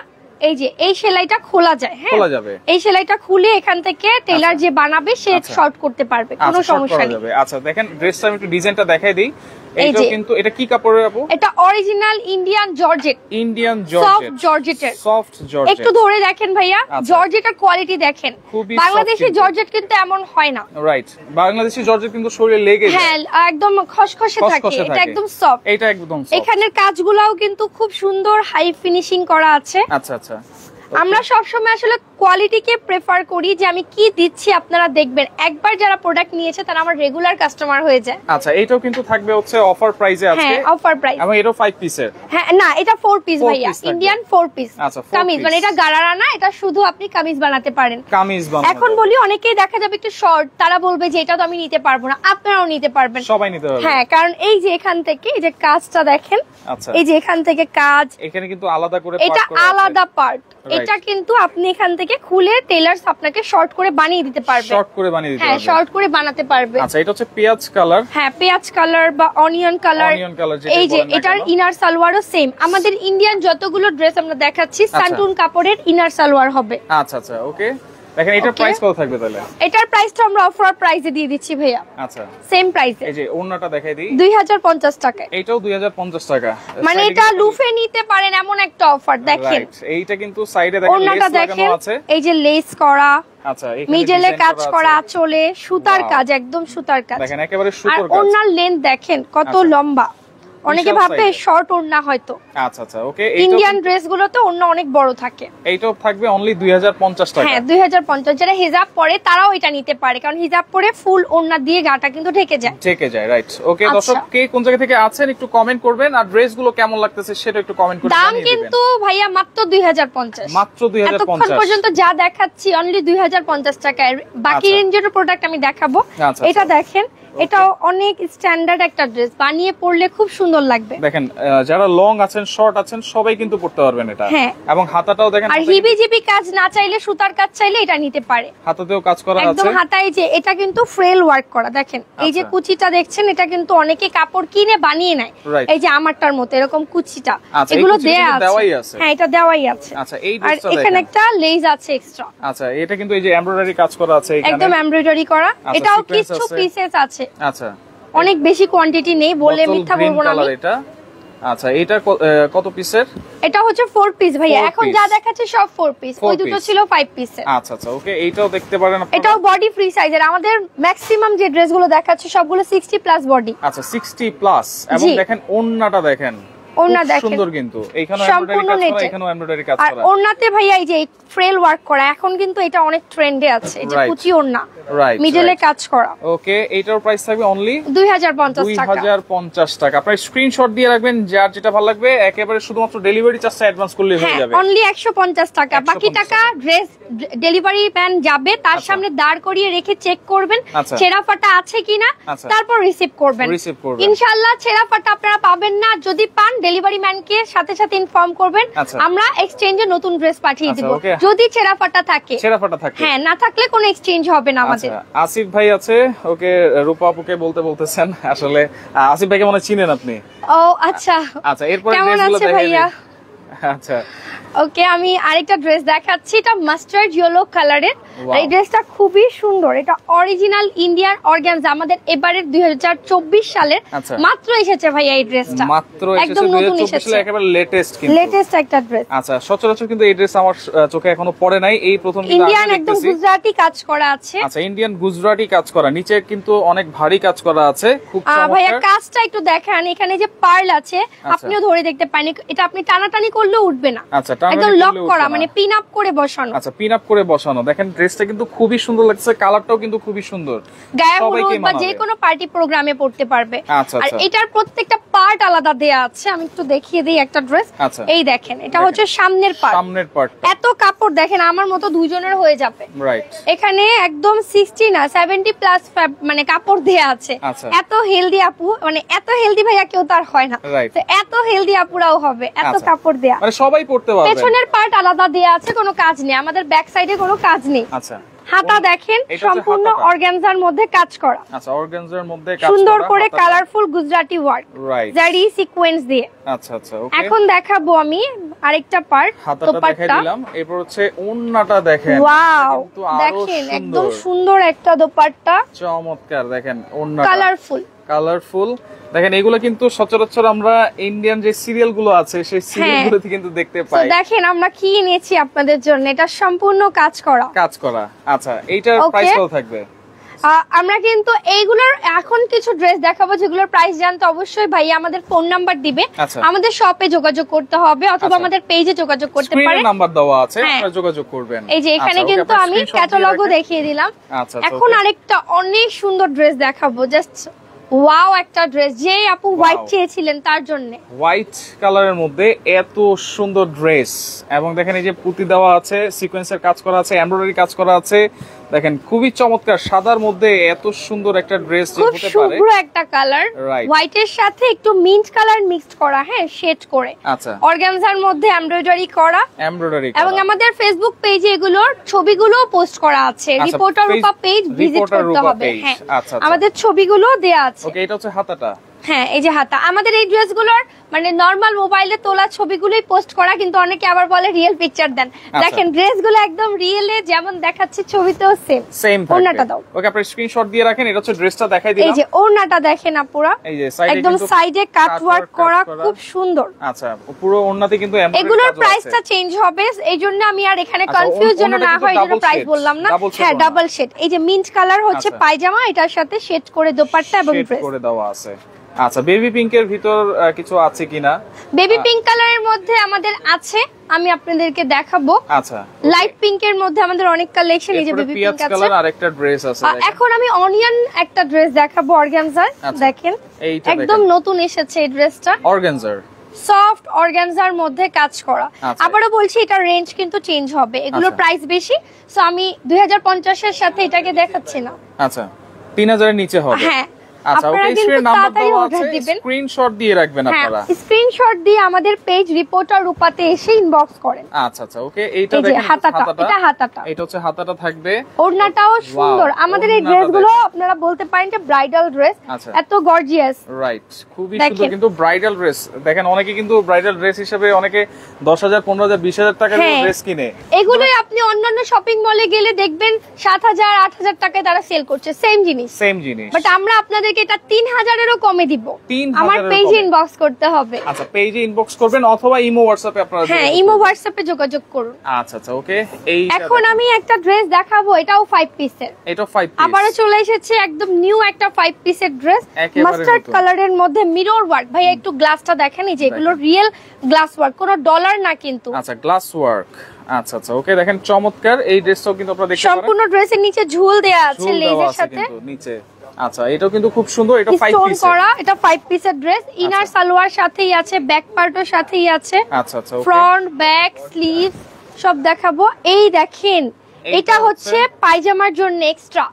এই যে এই সেলাইটা খোলা যায়, হ্যাঁ খোলা যাবে, এই সেলাইটা খুলে এখান থেকে টেলার যে বানাবে সে শর্ট করতে পারবে, কোনো সমস্যা নেই। আচ্ছা দেখেন ড্রেসটা আমি একটু ডিজাইনটা দেখাই দিই। এটা কিন্তু এটা কি কাপড়ের আপু? এটা original Indian georgette, Indian georgette, soft জর্জেটের, সফট জর্জেট। একটু ধরে দেখেন ভাইয়া, জর্জেটের কোয়ালিটি দেখেন। বাংলাদেশি জর্জেট কিন্তু এমন হয় না, রাইট? বাংলাদেশি জর্জেট কিন্তু শরীরে লেগে যায়, হ্যাঁ একদম খসখসে থাকে, এটা একদম সফট, এটা একদম সফট। এখানের কাজগুলোও কিন্তু খুব সুন্দর হাই ফিনিশিং করা আছে। আচ্ছা আচ্ছা, আমরা সবসময় আসলে কোয়ালিটিকে প্রেফার করি, যে আমি কি দিচ্ছি আপনারা দেখবেন। একবার যারা প্রোডাক্ট নিয়েছে তারা আমার রেগুলার কাস্টমার হয়ে যায়। আচ্ছা এটাও কিন্তু থাকবে হচ্ছে অফার প্রাইসে আছে। হ্যাঁ অফার প্রাইস, এবং এটাও 5 পিসের। হ্যাঁ না এটা 4 পিস ভাইয়া, ইন্ডিয়ান 4 পিস কামিজ, মানে এটা গারারা না, এটা শুধু আপনি কামিজ বানাতে পারেন, কামিজ বানাতে। এখন বলি অনেকেই দেখা যাবে একটু শর্ট, তারা বলবে যে এটা তো আমি নিতে পারবো না, আপনারাও নিতে পারবেন, সবাই নিতে পারবে। হ্যাঁ কারণ এই যে এখান থেকে এই যে কাজটা দেখেন, আচ্ছা এই যে এখান থেকে কাজ, এখানে কিন্তু আলাদা করে এটা আলাদা পার্ট, এটা কিন্তু আপনি এখান থেকে খুলে টেলার্স আপনাকে শর্ট করে বানিয়ে দিতে পারবে, শর্ট করে বানিয়ে দিতে পারবে, হ্যাঁ শর্ট করে বানাতে পারবে। আচ্ছা এটা হচ্ছে পেঁয়াজ কালার, হ্যাঁ পেঁয়াজ কালার বা অনিয়ন কালার, এই যে এটার ইনার সালোয়ারও সেম। আমাদের ইন্ডিয়ান যতগুলো ড্রেস আমরা দেখাচ্ছি সান্টুন কাপড়ের ইনার সালোয়ার হবে। আচ্ছা আচ্ছা ওকে, দেখেন এটার প্রাইস কত থাকবে তাহলে? এটার প্রাইসটা আমরা অফার প্রাইসে দিয়ে দিচ্ছি ভাইয়া। আচ্ছা সেম প্রাইসে। এই যে ওন্নাটা দেখাই দিই, 2050 টাকা, এটাও 2050 টাকা, মানে এটা লুফে নিতে পারেন এমন একটা অফার। দেখেন এইটা কিন্তু সাইডে দেখেন লেস লাগানো আছে, এই যে লেস করা, আচ্ছা মিডলে কাজ করা, চলে সুতার কাজ, একদম সুতার কাজ দেখেন, একেবারে সুতার কাজ। আর ওন্নার লেন্থ দেখেন কত লম্বা, অনেকে ভাবে শর্ট ওড়না হয়তো। আচ্ছা আচ্ছা ওকে, ইন্ডিয়ান ড্রেসগুলোতে ওড়না অনেক বড় থাকে। এইটাও থাকবে অনলি 2050 টাকা। হ্যাঁ 2050, যারা হিজাব পরে তারাও এটা নিতে পারে, কারণ হিজাব পরে ফুল ওড়না দিয়ে গাটা কিন্তু ঢেকে যায়, রাইট। ওকে দর্শক, কে কোন জায়গা থেকে আছেন একটু কমেন্ট করবেন, আর ড্রেসগুলো কেমন লাগতেছে সেটা একটু কমেন্ট করে জানিয়ে দিবেন। দাম কিন্তু ভাইয়া মাত্র 2050, মাত্র 2050। এতক্ষণ পর্যন্ত যা দেখাচ্ছি অনলি 2050 টাকায়, বাকি রেঞ্জের প্রোডাক্ট আমি দেখাবো। এটা দেখেন, এটাও অনেক স্ট্যান্ডার্ড একটা ড্রেস, বানিয়ে পরলে খুব সুন্দর লাগবে। দেখেন যারা লং আছেন শর্ট আছেন সবাই কিন্তু পরতে পারবেন এটা, এবং হাতাটাও দেখেন, আর হিবি জিবি কাজ না চাইলে সুতার কাজ চাইলে এটা নিতে পারে, হাতাতেও কাজ করা আছে একদম হাতায়। যে এটা কিন্তু ফ্রেল ওয়ার্ক করা, দেখেন এই যে কুচিটা দেখছেন, এটা কিন্তু অনেকে কাপড় কিনে বানিয়ে নেয়, এই যে আমারটার মতো এরকম কুচিটা, এগুলো দেয়া আছে। হ্যাঁ এটা দেওয়াই আছে। আচ্ছা এই আর এখানে একটা লেস আছে এক্সট্রা। আচ্ছা এটা কিন্তু এই যে এমব্রয়ডারি কাজ করা আছে, একদম এমব্রয়ডারি করা। এটাও কিছু পিসেস আছে, আচ্ছা অনেক বেশি কোয়ান্টিটি নেই বলে মিথ্যা বলবো না আমি। এটা আচ্ছা এটা কত পিসের? এটা হচ্ছে 4 পিস ভাইয়া, এখন যা দেখাচ্ছে সব 4 পিস, ওই দুটো ছিল 5 পিসের। আচ্ছা আচ্ছা ওকে, এইটাও দেখতে পারেন আপনারা। এটাও বডি ফ্রি সাইজের, আমাদের ম্যাক্সিমাম যে ড্রেসগুলো দেখাচ্ছে সবগুলো 60 প্লাস বডি। আচ্ছা 60 প্লাস, এবং দেখেন ওন্নাটা দেখেন, ওন্না দেখেন সুন্দর, কিন্তু এইখানেও এমব্রয়ডারি কাজ করা, এখানেও এমব্রয়ডারি কাজ করা। আর ওন্নাতে ভাইয়া এই যে ফ্রেল ওয়ার্ক করা, এখন কিন্তু এটা অনেক ট্রেন্ডে আছে, এই যে কুচি ওন্না, মিডলে কাজ করা। ওকে এইটার প্রাইস থাকবে অনলি 2050 টাকা। 2050 টাকা। আপনারা স্ক্রিনশট দিয়ে রাখবেন, যার যেটা ভালো লাগবে, একেবারে শুধুমাত্র ডেলিভারি চার্জটা অ্যাডভান্স করলে হয়ে যাবে। অনলি 150 টাকা, বাকি টাকা ড্রেস ডেলিভারি ম্যান যাবে, তার সামনে দাঁড় করিয়ে রেখে চেক করবেন ছেঁড়া ফাটা আছে কিনা, তারপর রিসিভ করবেন। ইনশাআল্লাহ ছেঁড়া ফাটা আপনারা পাবেন না, যদি পান ডেলিভারি ম্যানকে সাথে সাথে ইনফর্ম করবেন, আমরা এক্সচেঞ্জে নতুন ড্রেস পাঠিয়ে দিব। যদি ছেঁড়া ফাটা থাকে, হ্যাঁ না থাকলে কোনো এক্সচেঞ্জ হবে না আমাদের। আসিফ ভাই আছে, ওকে রূপা আপুকে বলতেছেন, আসলে আসিফ ভাইকে মনে চিনেন আপনি? ও আচ্ছা আচ্ছা, এরপর কেমন আছে ভাইয়া? আচ্ছা ওকে, আমি আরেকটা ড্রেস দেখাচ্ছি, এটা মাস্টার্ড ইয়েলো কালারের। এই ড্রেসটা খুবই সুন্দর, এটা অরিজিনাল ইন্ডিয়ান অর্গানজা, আমাদের এবারের 2024 সালের মাত্র এসেছে ভাইয়া এই ড্রেসটা, মাত্র একদম নতুন এসেছে, একেবারে লেটেস্ট, কিন্তু লেটেস্ট একটা ড্রেস। আচ্ছা, সচরাচর কিন্তু এই ড্রেস আমার চোখে এখনো পড়ে নাই, এই প্রথম কিন্তু ইন্ডিয়ান একদম গুজরাটি কাজ করা আছে। আচ্ছা, ইন্ডিয়ান গুজরাটি কাজ করা, নিচে কিন্তু অনেক ভারী কাজ করা আছে, খুব চমৎকার। ভাইয়া কাজটা একটু দেখেন, এখানে যে পার্ল আছে আপনিও ধরে দেখতে পারেন, এটা আপনি টানাটানি করলেও উঠবে না। আচ্ছা, একদম লক করা, মানে পিন আপ করে বসানো। আচ্ছা, পিন আপ করে বসানো। দেখেন ড্রেসটা কিন্তু খুবই সুন্দর লাগছে, কালারটাও কিন্তু খুবই সুন্দর, গায়ে হলুদ বা যে কোনো পার্টি প্রোগ্রামে পড়তে পারবে। আর এটার প্রত্যেকটা পার্ট আলাদা দেয়া আছে, আমি একটু দেখিয়ে দিই একটা ড্রেস। এই দেখেন, এটা হচ্ছে সামনের পার্ট, এত কাপড় দেখেন আমার মতো দুইজনের হয়ে যাবে। রাইট, এখানে একদম 60 না 70 প্লাস মানে কাপড় দেয়া আছে। এত হেলদি আপু, মানে এত হেলদি ভাইয়া কেউ তার হয় না, তো এত হেলদি আপুরাও হবে, এত কাপড় দেয়া, মানে সবাই পড়তে পারবে। পেছনের পার্ট আলাদা দেয়া আছে, কোনো কাজ নেই, আমাদের ব্যাক সাইডে কোনো কাজ নেই। আচ্ছা, হাতা দেখেন সম্পূর্ণ অর্গানজার মধ্যে কাজ করা। আচ্ছা, অর্গানজার মধ্যে কাজ করা, সুন্দর করে কালারফুল গুজরাটি ওয়ার্ক, জারি সিকোয়েন্স দিয়ে। আচ্ছা আচ্ছা, ওকে। এখন দেখাবো আমি আরেকটা পার্ট, হাতাটা দেখাই দিলাম, এরপর হচ্ছে ওন্নাটা দেখেন। ওয়াও, দেখেন একদম সুন্দর একটা দোপাট্টা, চমৎকার। দেখেন ওন্নাটা কালারফুল। দেখেন এগুলো কিন্তু সচরাচর আমরা ইন্ডিয়ান যে সিরিয়াল গুলো আছে সেই সিরিয়াল গুলোতে কিন্তু দেখতে পাই। দেখেন আমরা কি এনেছি আপনাদের জন্য, এটা সম্পূর্ণ কাজ করা। আচ্ছা, এইটার প্রাইস কত থাকবে? আমরা কিন্তু এইগুলোর এখন কিছু ড্রেস দেখাবো যেগুলোর প্রাইস জানতে অবশ্যই ভাই আমাদের ফোন নাম্বার দিবে, আমাদের শপে যোগাযোগ করতে হবে অথবা আমাদের পেজে যোগাযোগ করতে পারেন, স্ক্রিনে নাম্বার দেওয়া আছে, আপনারা যোগাযোগ করবেন। এই যে এখানে কিন্তু আমি ক্যাটালগও দেখিয়ে দিলাম। এখন আরেকটা অনেক সুন্দর ড্রেস দেখাবো, জাস্ট ওয়াও একটা ড্রেস, যে আপু হোয়াইট চেয়েছিলেন তার জন্য। হোয়াইট কালারের মধ্যে এত সুন্দর ড্রেস, এবং দেখেন এই যে পুঁতি দেওয়া আছে, সিকোয়েন্সের কাজ করা আছে, এমব্রয়ডারি কাজ করা আছে, দেখেন খুবই চমৎকার। সাদার মধ্যে এত সুন্দর একটা ড্রেস যে হতে পারে, পুরো একটা কালার হোয়াইটের সাথে একটু মিন্ট কালার মিক্সড করা, শেড করে। আচ্ছা, অর্গানজার মধ্যে এমব্রয়ডারি করা, এবং আমাদের ফেসবুক পেজে এগুলোর ছবিগুলো পোস্ট করা আছে, রিপোর্টার রূপা পেজ ভিজিট করতে হবে। আচ্ছা, আমাদের ছবিগুলো দেয়া আছে। ওকে, এটা হচ্ছে হাতাটা। এই যে হাতা, আমাদের এই ড্রেসগুলোর মানে নরমাল মোবাইলে তোলা ছবিগুলোই পোস্ট করা, কিন্তু অনেকে আবার বলে রিয়েল পিকচার দেন। দেখেন ড্রেসগুলো একদম রিয়েলে যেমন দেখাচ্ছে ছবিতেও সেম। ওড়নাটা দাও। ওকে, আপনি স্ক্রিনশট দিয়ে রাখেন, এটা হচ্ছে ড্রেসটা দেখাই দিলাম। এই যে ওড়নাটা দেখেন আপুরা, এই যে একদম সাইডে কাট ওয়ার্ক করা, খুব সুন্দর। আচ্ছা, পুরো ওড়নাতে কিন্তু এগুলোর প্রাইসটা চেঞ্জ হবে, এইজন্য আমি আর এখানে কনফিউজ যেন না হয় এজন্য প্রাইস বললাম না। ডাবল শেড, এই যে মিন্ট কালার হচ্ছে পায়জামা, এটার সাথে শেড করে দোপাট্টা এবং ড্রেস করে দেওয়া আছে। আচ্ছা, বেবি পিঙ্কের ভিতর কিছু আছে কিনা? বেবি পিঙ্ক কালারের মধ্যে আমাদের আছে, আমি আপনাদেরকে দেখাবো। আচ্ছা, লাইট পিঙ্কের মধ্যে আমাদের অনেক কালেকশন, এই যে বেবি পিঙ্ক আছে, কালার আরেকটা ড্রেস আছে। এখন আমি অনিয়ন একটা ড্রেস দেখাবো অর্গানজার। দেখেন একদম নতুন এসেছে এই ড্রেসটা, অর্গানজার সফট অর্গানজার মধ্যে কাজ করা। আবারও বলছি এটা রেঞ্জ কিন্তু চেঞ্জ হবে, এগুলোর প্রাইস বেশি, সো আমি 2050 এর সাথে এটাকে দেখাচ্ছি না। আচ্ছা, 3000 এর নিচে হবে। আচ্ছা, ওকে, স্ক্রিন নাম্বার দেওয়া আছে, স্ক্রিনশট দিয়ে রাখবেন আপনারা। স্ক্রিনশট দিয়ে আমাদের পেজ রিপোর্টার রূপাতে এসে ইনবক্স করেন। আচ্ছা আচ্ছা, ওকে, এইটা দেখেন হাতাটা, এটা হাতাটা, এটা হচ্ছে হাতাটা থাকবে, ওড়নাটাও সুন্দর। আমাদের এই ড্রেসগুলো আপনারা বলতে পারেন যে ব্রাইডাল ড্রেস, এত গর্জিয়াস। রাইট, খুবই সুন্দর কিন্তু ব্রাইডাল ড্রেস। দেখেন অনেকে কিন্তু ব্রাইডাল ড্রেস হিসেবে অনেকে 10000 15000 20000 টাকার ড্রেস কিনে, এগুলোই আপনি অন্যান্য শপিং মলে গেলে দেখবেন 7000 8000 টাকায় তারা সেল করছে, সেম জিনিস। বাট আমরা আপনাদের এটা 3000 এরও কমে দিব, আমার পেজে ইনবক্স করতে হবে। আচ্ছা, পেজে ইনবক্স করবেন অথবা ইমো হোয়াটসঅ্যাপে আপনারা ইমো হোয়াটসঅ্যাপে যোগাযোগ করুন। আচ্ছা আচ্ছা, ওকে। এই এখন আমি একটা ড্রেস দেখাবো, এটাও 5 পিসের। এটা 5 পিস আবারো চলে এসেছে একদম নিউ একটা 5 পিসের ড্রেস, মাস্টার্ড কালারের মধ্যে মিরর ওয়ার্ক। ভাইয়া একটু গ্লাসটা দেখেন, এই যে এগুলো রিয়েল গ্লাস ওয়ার্ক, কোনো ডলার না কিন্তু। আচ্ছা, গ্লাস ওয়ার্ক। আচ্ছা আচ্ছা, ওকে, দেখেন চমৎকার এই ড্রেসটাও কিন্তু আপনারা দেখতে পারেন, সম্পূর্ণ ড্রেসের নিচে ঝুল দেয়া আছে লেজের সাথে নিচে। আচ্ছা, এটাও কিন্তু খুব সুন্দর, এটা 5 পিস করা, এটা 5 পিসের ড্রেস, ইনার সালোয়ার সাথেই আছে, ব্যাক পার্টও সাথেই আছে। আচ্ছা আচ্ছা, ফ্রন্ট ব্যাক স্লিভ সব দেখাবো। এই দেখেন এটা হচ্ছে পায়জামার জন্য এক্সট্রা,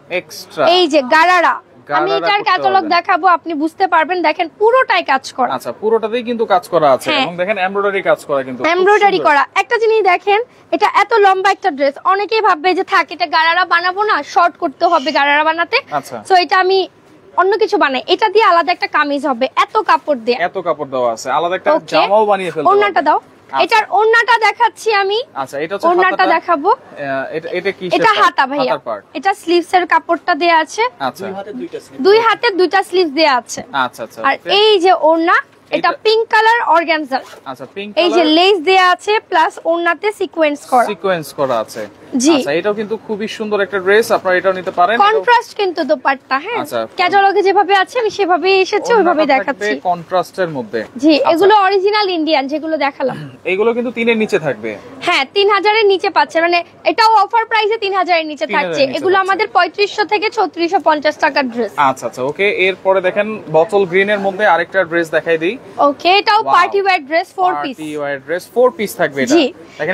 এই যে গারারা, আমি এটার ক্যাটালগ দেখাবো, আপনি বুঝতে পারবেন। দেখেন পুরোটাই কাজ করা। আচ্ছা, পুরোটাতেই কিন্তু কাজ করা আছে, এবং দেখেন এমব্রয়ডারি কাজ করা, কিন্তু এমব্রয়ডারি করা। একটা জিনিস দেখেন, এটা এত লম্বা একটা ড্রেস, অনেকেই ভাববে যে থাক এটা গারারা বানাবো না, শর্ট করতে হবে গারারা বানাতে। সো এটা আমি অন্য কিছু বানাই, এটা দিয়ে আলাদা একটা কামিজ হবে, এত কাপড় দিয়ে, এত কাপড় দেওয়া আছে, আলাদা একটা জামাও বানিয়ে ফেলতে পারবেন। ওন্নাটা দাও, এটার ওন্নাটা দেখাচ্ছি আমি। আচ্ছা, এটা হচ্ছে ওন্নাটা দেখাবো। এটা কি? এটা হাতা ভাইয়া, এটা স্লিভস এর কাপড়টা দেয়া আছে। আচ্ছা, দুই হাতে দুইটা স্লিভস দেয়া আছে। আচ্ছা আচ্ছা। আর এই যে ওন্না, এটা পিঙ্ক কালার অর্গানজা। আচ্ছা, পিঙ্ক এই যে লেস দেয়া আছে প্লাস ওন্নাতে সিকোয়েন্স করা আছে। আচ্ছা, এটাও কিন্তু খুবই সুন্দর একটা ড্রেস, আপনারা এটাও নিতে পারেন। কন্ট্রাস্ট কিন্তু দোপাট্টা, হ্যাঁ ক্যাটালগে যেভাবে আছে আমি সেভাবেই এসেছে ওইভাবে দেখাচ্ছি, কন্ট্রাস্টের মধ্যে। জি, এগুলো অরিজিনাল ইন্ডিয়ান যেগুলো দেখালাম, এগুলো কিন্তু 3 এর নিচে থাকবে। হ্যাঁ, 3000 এর নিচে পাচ্ছে, মানে এটাও অফার প্রাইসে 3000 এর নিচে থাকছে। এগুলো আমাদের 3500 থেকে 3650 টাকার ড্রেস। আচ্ছা আচ্ছা, ওকে। এরপরে দেখেন বটল গ্রিন এর মধ্যে আরেকটা ড্রেস দেখাই দিই। ওকে, এটাও party wear dress, 4 piece. Party wear dress 4 piece থাকবে এটা। জি,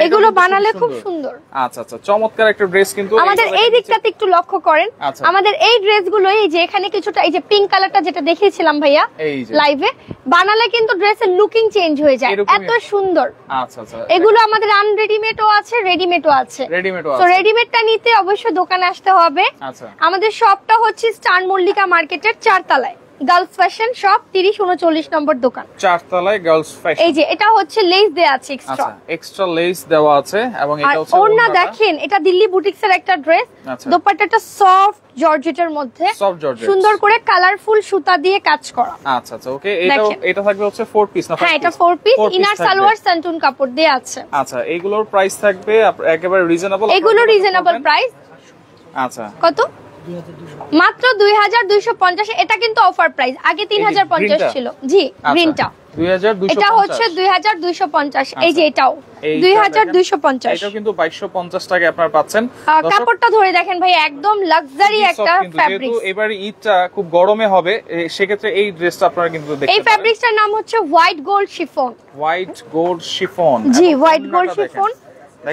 এগুলো বানালে খুব সুন্দর। আচ্ছা আচ্ছা, চমৎকার একটা ড্রেস কিন্তু। আমাদের এই দিকটাতে একটু লক্ষ্য করেন, আমাদের এই ড্রেসগুলো এই যে এখানে কিছুটা এই যে পিঙ্ক কালারটা যেটা দেখিয়েছিলাম ভাইয়া লাইভে, বানালে কিন্তু ড্রেসের লুকিং চেঞ্জ হয়ে যায়, এত সুন্দর। আচ্ছা আচ্ছা, এগুলো আমাদের আনরেডিমেডও আছে, রেডিমেডও আছে। তো রেডিমেডটা নিতে অবশ্যই দোকানে আসতে হবে। আচ্ছা, আমাদের শপটা হচ্ছে স্টার মল্লিকা মার্কেটের 4 তলায়, গার্লস ফ্যাশন শপ 3039 নম্বর দোকান, 4 তলায় গার্লস ফ্যাশন। এই যে এটা হচ্ছে লেস দেয়া আছে এক্সট্রা। আচ্ছা, এক্সট্রা লেস দেওয়া আছে এবং এটা হচ্ছে ওড়না। দেখেন এটা দিল্লি বুটিক্স এর একটা ড্রেস, দোপাট্টাটা সফট জর্জেটের মধ্যে, সুন্দর করে কালারফুল সুতা দিয়ে কাজ করা। আচ্ছা আচ্ছা, ওকে। এটা থাকবে হচ্ছে 4 পিস না? হ্যাঁ, এটা 4 পিস, ইনার সালোয়ার সান্টুন কাপড় দেয়া আছে। আচ্ছা, এগুলোর প্রাইস থাকবে একেবারে রিজনেবল। এগুলো রিজনেবল প্রাইস। আচ্ছা, কত? মাত্র 2250। এটা কিন্তু অফার প্রাইস, আগে 3050 ছিল। জি, গ্রিনটা 2250, এটা হচ্ছে 2250। এই যে এটাও 2250, এটাও কিন্তু 2250 টাকা আপনারা পাচ্ছেন। কাপড়টা ধরে দেখেন ভাই, একদম লাক্সারি একটা ফ্যাব্রিক। যেহেতু এবারে ঈদটা খুব গরমে হবে, সেক্ষেত্রে এই ড্রেসটা আপনারা কিন্তু দেখতে পারেন। এই ফ্যাব্রিকটার নাম হচ্ছে white gold chiffon. White gold chiffon, জি, হোয়াইট গোল্ড শিফন।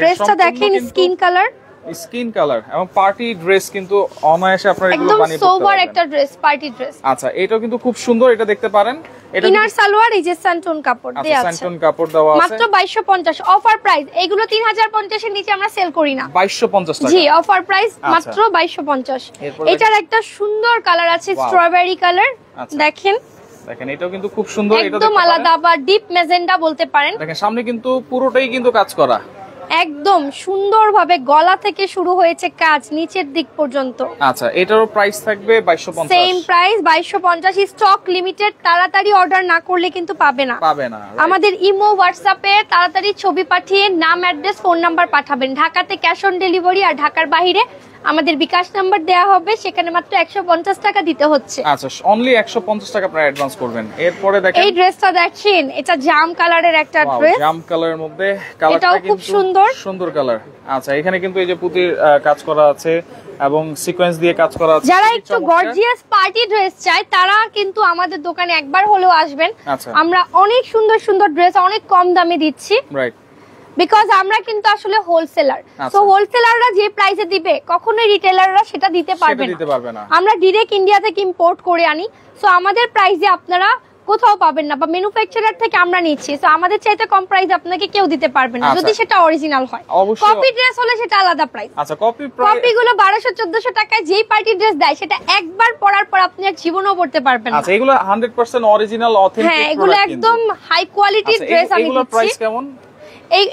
ড্রেসটা দেখেন স্কিন কালার, স্কিন কালার এবং পার্টি ড্রেস কিন্তু অনায়াসে আপনারা এগুলো বানিয়ে ফেলতে একদম সোবার পারবেন। একটা ড্রেস, পার্টি ড্রেস। আচ্ছা, এটাও কিন্তু খুব সুন্দর, এটা দেখতে পারেন। এটা ইনার সালোয়ার এই যে সান্টুন কাপড় দেয়া আছে, সান্টুন কাপড় দেওয়া আছে, মাত্র 2250 অফার প্রাইস। এগুলো 3050 এর নিচে আমরা সেল করি না, 2250 টাকা। জি, অফার প্রাইস মাত্র 2250। এটার একটা সুন্দর কালার আছে, স্ট্রবেরি কালার। দেখেন এটাও কিন্তু খুব সুন্দর, এটা একদম আলাদা, বা ডিপ ম্যাজেন্ডা বলতে পারেন। দেখেন সামনে কিন্তু পুরোটাই কিন্তু কাজ করা, একদম সুন্দরভাবে গলা থেকে শুরু হয়েছে কাজ নিচের দিক পর্যন্ত। আচ্ছা, এটারও প্রাইস থাকবে 2250। Same price 2250। স্টক লিমিটেড, তাড়াতাড়ি অর্ডার না করলে কিন্তু পাবে না। আমাদের ইমো হোয়াটসঅ্যাপে তাড়াতাড়ি ছবি পাঠিয়ে নাম, অ্যাড্রেস, ফোন নাম্বার পাঠাবেন। ঢাকাতে ক্যাশ অন ডেলিভারি, আর ঢাকার বাইরে আমাদের বিকাশ নাম্বার দেয়া হবে, সেখানে মাত্র 150 টাকা দিতে হচ্ছে। আচ্ছা, অনলি 150 টাকা আপনারা অ্যাডভান্স করবেন। এরপরে দেখেন এই ড্রেসটা দেখেন, এটা জাম কালারের একটা ড্রেস, জাম কালারের মধ্যে, কালারটা খুব সুন্দর, সুন্দর কালার। আচ্ছা, এখানে কিন্তু এই যে পুতির কাজ করা আছে এবং সিকোয়েন্স দিয়ে কাজ করা আছে। যারা একটু গর্জিয়াস পার্টি ড্রেস চায় তারা কিন্তু আমাদের দোকানে একবার হলেও আসবেন। আমরা অনেক সুন্দর সুন্দর ড্রেস অনেক কম দামে দিচ্ছি, রাইট, বিকজ আমরা কিন্তু আসলে হোলসেলার। সো হোলসেলাররা যে প্রাইসে দিবে কখনোই রিটেলাররা সেটা দিতে পারবে না। আমরা ডাইরেক্ট ইন্ডিয়া থেকে ইম্পোর্ট করে আনি, সো আমাদের প্রাইসে আপনারা কোথাও পাবেন না, বা ম্যানুফ্যাকচারার থেকে আমরা নিচ্ছি, সো আমাদের চাইতে কম প্রাইসে আপনাকে কেউ দিতে পারবে না যদি সেটা অরিজিনাল হয়। কপি ড্রেস হলে সেটা আলাদা প্রাইস। আচ্ছা, কপিগুলো 1200-1400 টাকায় যেই পার্টি ড্রেস দেয় সেটা একবার পরার পর আপনি আর জীবনেও পড়তে পারবেন না। আচ্ছা, এগুলো 100% অরিজিনাল অথেন্টিক, হ্যাঁ, এগুলো একদম হাই কোয়ালিটির ড্রেস। আমি এগুলোর প্রাইস কেমন?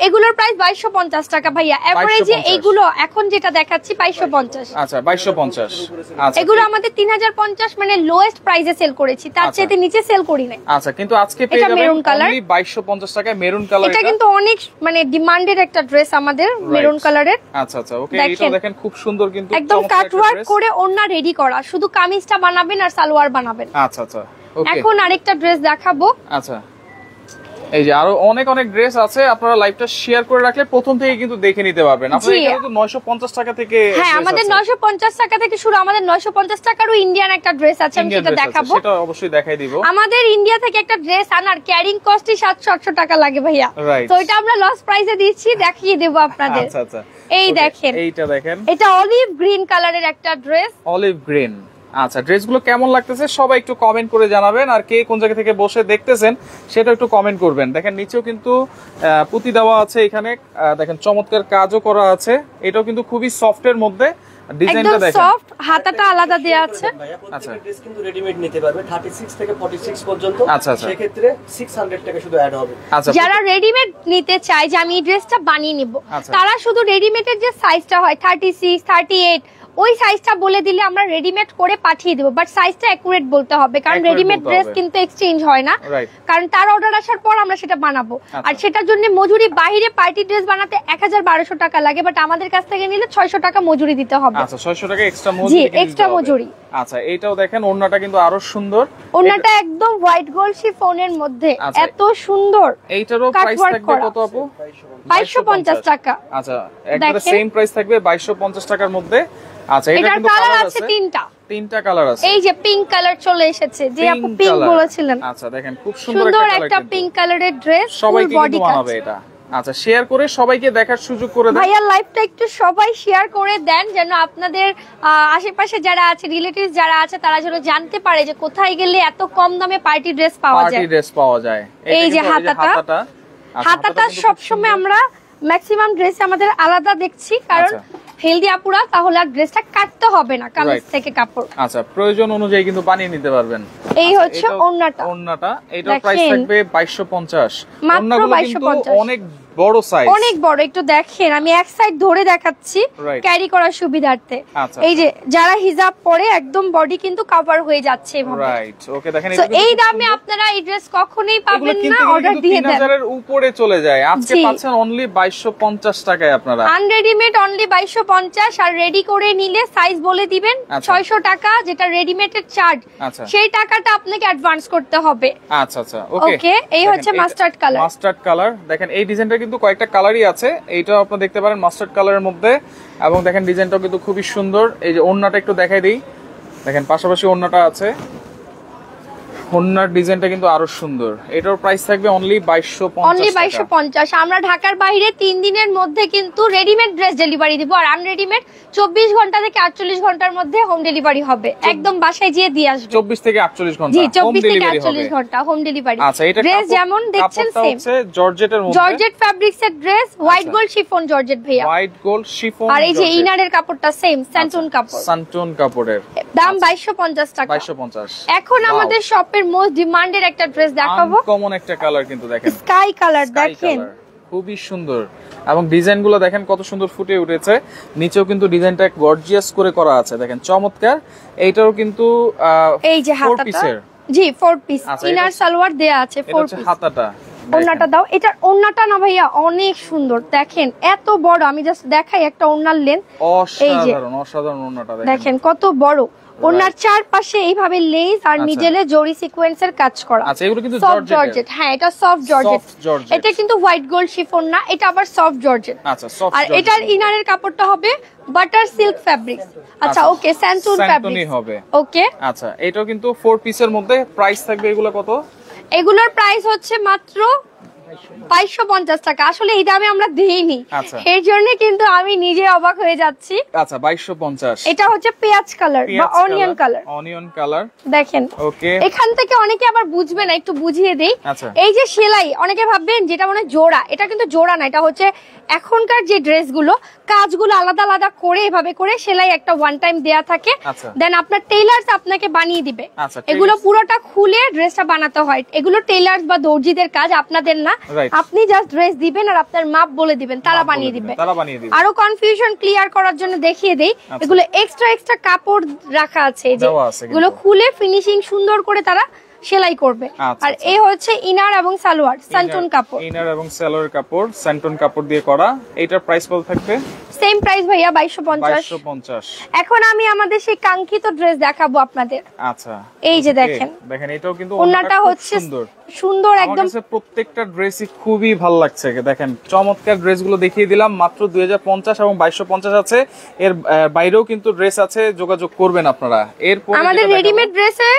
এগুলোর প্রাইস 2250 টাকা ভাইয়া। এভারেজে এইগুলো এখন যেটা দেখাচ্ছি 2250। আচ্ছা, 2250। আচ্ছা, এগুলো আমাদের 3050 মানে লোয়েস্ট প্রাইসে সেল করেছি, তার চাইতে নিচে সেল করি না। আচ্ছা, কিন্তু আজকে পেয়ে যাবেন অনলি 2250 টাকায় মেরুন কালার। এটা কিন্তু অনেক মানে ডিমান্ডেড একটা ড্রেস আমাদের, মেরুন কালারের। আচ্ছা আচ্ছা, ওকে। এটা দেখেন খুব সুন্দর, কিন্তু একদম কাটওয়ার্ক করে ওড়না রেডি করা, শুধু কামিজটা বানাবেন আর সালোয়ার বানাবেন। আচ্ছা আচ্ছা, ওকে। এখন আরেকটা ড্রেস দেখাবো। আচ্ছা, এই যে আরো অনেক অনেক ড্রেস আছে, আপনারা লাইভটা শেয়ার করে রাখলে প্রথম থেকে কিন্তু দেখে নিতে পারবেন। আপনারা এখানে তো 950 টাকা থেকে, হ্যাঁ, আমাদের 950 টাকা থেকে শুরু। আমাদের 950 টাকারও ইন্ডিয়ান একটা ড্রেস আছে, আমি সেটা দেখাবো, সেটা অবশ্যই দেখাই দিব। আমাদের ইন্ডিয়া থেকে একটা ড্রেস আনার ক্যারিং কস্টই 700-800 টাকা লাগে ভাইয়া, তো এটা আমরা লস প্রাইসে দিচ্ছি, দেখিয়ে দেব আপনাদের। আচ্ছা আচ্ছা, এই দেখেন, এইটা দেখেন, এটা অলিভ গ্রিন কালারের একটা ড্রেস, অলিভ গ্রিন। আচ্ছা, ড্রেসগুলো কেমন লাগতেছে সবাই একটু কমেন্ট করে জানাবেন, আর কে কোন জায়গা থেকে বসে দেখতেছেন সেটা একটু কমেন্ট করবেন। দেখেন নিচেও কিন্তু পুঁতি দেওয়া আছে, এখানে দেখেন চমৎকার কাজও করা আছে। এটাও কিন্তু খুবই সফটের মধ্যে ডিজাইনটা দেখেন সফট, হাতাটা আলাদা দেয়া আছে। আচ্ছা ড্রেস কিন্তু রেডিমেড নিতে পারবে 36 থেকে 46 পর্যন্ত। আচ্ছা সেই ক্ষেত্রে 600 টাকা শুধু অ্যাড হবে। আচ্ছা যারা রেডিমেড নিতে চায় যে আমি এই ড্রেসটা বানিয়ে নিব, তারা শুধু রেডিমেডের যে সাইজটা হয় 36, 38 ওই সাইজটা বলে দিলে আমরা রেডিমেড করে পাঠিয়ে দেব, বাট সাইজটা অ্যাকুরেট বলতে হবে, কারণ রেডিমেড ড্রেস কিন্তু এক্সচেঞ্জ হয় না, কারণ তার অর্ডার আসার পর আমরা সেটা বানাবো। আর সেটার জন্য মজুরি, বাইরে পার্টি ড্রেস বানাতে 1200 টাকা লাগে, বাট আমাদের কাছ থেকে নিলে 600 টাকা মজুরি দিতে হবে। আচ্ছা 600 টাকা এক্সট্রা মজুরি, জি এক্সট্রা মজুরি। আচ্ছা এইটাও দেখেন, ওন্নাটা কিন্তু আরো সুন্দর, ওন্নাটা একদম হোয়াইট গোল্ড শিফনের মধ্যে এত সুন্দর। এইটারও প্রাইস থাকবে কত আপু? 2250 টাকা। আচ্ছা একবারে সেম প্রাইস থাকবে 2250 টাকার মধ্যে। আচ্ছা এটা কিন্তু কালার আছে তিনটা কালার আছে। এই যে পিঙ্ক কালার চলে এসেছে, যে আপু পিঙ্ক বলেছিলেন। আচ্ছা দেখেন খুব সুন্দর একটা পিঙ্ক কালারের ড্রেস, সবাই কিন্তু বানাবে এটা। আচ্ছা শেয়ার করে সবাইকে দেখার সুযোগ করে দেন ভাইয়া, লাইভটা একটু সবাই শেয়ার করে দেন, যেন আপনাদের আশেপাশে যারা আছে, রিলেটিভস যারা আছে, তারা যেন জানতে পারে যে কোথায় গেলে এত কম দামে পার্টি ড্রেস পাওয়া যায়। এই যে হাতাটা সবসময় আমরা ম্যাক্সিমাম ড্রেস আমাদের আলাদা দেখছি, কারণ হেলদি আপুরা তাহলে আর ড্রেসটা কাটতে হবে না কামিজ থেকে কাপড়। আচ্ছা প্রয়োজন অনুযায়ী কিন্তু বানিয়ে নিতে পারবেন। এই হচ্ছে ওন্নাটা, এটার প্রাইস থাকবে 2250 মাত্র 2250। অনেক বড় সাইজ, অনেক বড়, একটু দেখেন আমি এক সাইড ধরে দেখাচ্ছি ক্যারি করার সুবিধার্থে। এই যে যারা হিজাব পরে একদম বডি কিন্তু কভার হয়ে যাচ্ছে এভাবে। রাইট ওকে দেখেন, এই দামে আপনারা এই ড্রেস কখনোই পাবেন না, অর্ডার দিয়ে দেন। 3000 এর উপরে চলে যায়, আজকে পাচ্ছেন অনলি 2250 টাকায় আপনারা। আনরেডিমেড অনলি 2250, আর রেডি করে নিলে সাইজ বলে দিবেন 600 টাকা, যেটা রেডিমেডের চার্জ, সেই টাকাটা আপনাকে অ্যাডভান্স করতে হবে। আচ্ছা আচ্ছা ওকে। এই হচ্ছে মাস্টার্ড কালার। দেখেন এই ডিজাইনটা কিন্তু কয়েকটা কালারই আছে, এইটাও আপনি দেখতে পারেন মাস্টার্ড কালারের মধ্যে, এবং দেখেন ডিজাইনটাও কিন্তু খুবই সুন্দর। এই যে ওন্নাটা একটু দেখাই দিই, দেখেন পাশাপাশি ওন্নাটা আছে, ওন্নার ডিজাইনটা কিন্তু আরো সুন্দর। এটার প্রাইস থাকবে অনলি 2250। আমরা ঢাকার বাইরে 3 দিনের মধ্যে কিন্তু রেডিমেড ড্রেস ডেলিভারি দিব, আর আনরেডিমেড 24 ঘন্টা থেকে 48 ঘন্টার মধ্যে হোম ডেলিভারি হবে, একদম বাসায় গিয়ে দিয়ে আসবে। 24 থেকে 48 ঘন্টা, জি 24 থেকে 48 ঘন্টা হোম ডেলিভারি। আচ্ছা এটা ড্রেস যেমন দেখছেন সেম, জর্জেটের মধ্যে, জর্জেট ফ্যাব্রিক্সের dress, white gold chiffon georgette ভাইয়া, হোয়াইট গোল্ড শিফন। আর এই যে ইনারের কাপড়টা সেম স্যান্টুন কাপড়, স্যান্টুন কাপড়ের দাম 2250 টাকা। 2250। এখন আমাদের শপের মোস্ট ডিমান্ডেড একটা ড্রেস দেখাবো, কমন একটা কালার কিন্তু দেখেন, স্কাই কালার। দেখেন খুবই সুন্দর, এবং ডিজাইনগুলো দেখেন কত সুন্দর ফুটে উঠেছে, নিচেও কিন্তু ডিজাইনটা গর্জিয়াস করে করা আছে, দেখেন চমৎকার। এইটারও কিন্তু এই যে হাতাটা, জি 4 পিস ইনার সালোয়ার দেয়া আছে, 4 পিস। হাতাটা ওন্নাটা দাও, এটার ওন্নাটা না ভাইয়া অনেক সুন্দর, দেখেন এত বড়, আমি জাস্ট দেখাই একটা ওন্নার লেন্থ, অসাধারণ ওন্নাটা দেখেন কত বড়। ওনার চারপাশে এইভাবে লেস আর মিডলে জরি সিকোয়েন্সের কাজ করা। আচ্ছা এগুলো কিন্তু জর্জেট। হ্যাঁ এটা সফট জর্জেট, এটা কিন্তু হোয়াইট গোল্ড শিফন না, এটা আবার সফট জর্জেট। আচ্ছা সফট, আর এটার ইনারের কাপড়টা হবে বাটার সিল্ক ফ্যাব্রিক্স। আচ্ছা ওকে, স্যান্টুন ফ্যাব্রিক্স হবে। ওকে আচ্ছা এটাও কিন্তু 4 পিসের মধ্যে। প্রাইস থাকবে এগুলো কত? এগুলোর প্রাইস হচ্ছে মাত্র 2250 টাকা। আসলে এই দামে আমরা দেইনি, এর জন্য কিন্তু আমি নিজে অবাক হয়ে যাচ্ছি। আচ্ছা 2250। এটা হচ্ছে পেঁয়াজ কালার বা অনিয়ন কালার। দেখেন ওকে, এখান থেকে অনেকে আবার বুঝবে না, একটু বুঝিয়ে দেই। এই যে সেলাই, অনেকে ভাববেন যেটা মনে জোড়া, এটা কিন্তু জোড়া না, এটা হচ্ছে এখনকার যে ড্রেসগুলো কাজগুলো আলাদা আলাদা করে এভাবে করে সেলাই একটা ওয়ান টাইম দেয়া থাকে, দেন আপনার টেইলার্স আপনাকে বানিয়ে দিবে। এগুলো পুরোটা খুলে ড্রেসটা বানাতে হয়, এগুলো টেইলার্স বা দর্জিদের কাজ, আপনাদের না। আপনি জাস্ট ড্রেস দিবেন আর আপনার মাপ বলে দিবেন, তারা বানিয়ে দিবে। আরো কনফিউশন ক্লিয়ার করার জন্য দেখিয়ে দেই, এগুলো এক্সট্রা কাপড় রাখা আছে, এই যে এগুলো খুলে ফিনিশিং সুন্দর করে তারা সেলাই করবে। আর এই হচ্ছে ইনার এবং সালোয়ার স্যান্টুন কাপড়, ইনার এবং সালোয়ার কাপড় স্যান্টুন কাপড় দিয়ে করা। এটার প্রাইস কত থাকবে? সেম প্রাইস ভাইয়া 2250। এখন আমি আমাদের সেই কাঙ্ক্ষিত ড্রেস দেখাবো আপনাদের। আচ্ছা এই যে দেখেন, এটাও কিন্তু ওন্নাটা হচ্ছে সুন্দর একদম, প্রত্যেকটা ড্রেসই খুবই ভালো লাগছে। দেখেন চমৎকার ড্রেসগুলো দেখিয়ে দিলাম, মাত্র 2050 এবং 2250 আছে। এর বাইরেও কিন্তু ড্রেস আছে, যোগাযোগ করবেন আপনারা। এরপর আমাদের রেডিমেড ড্রেসে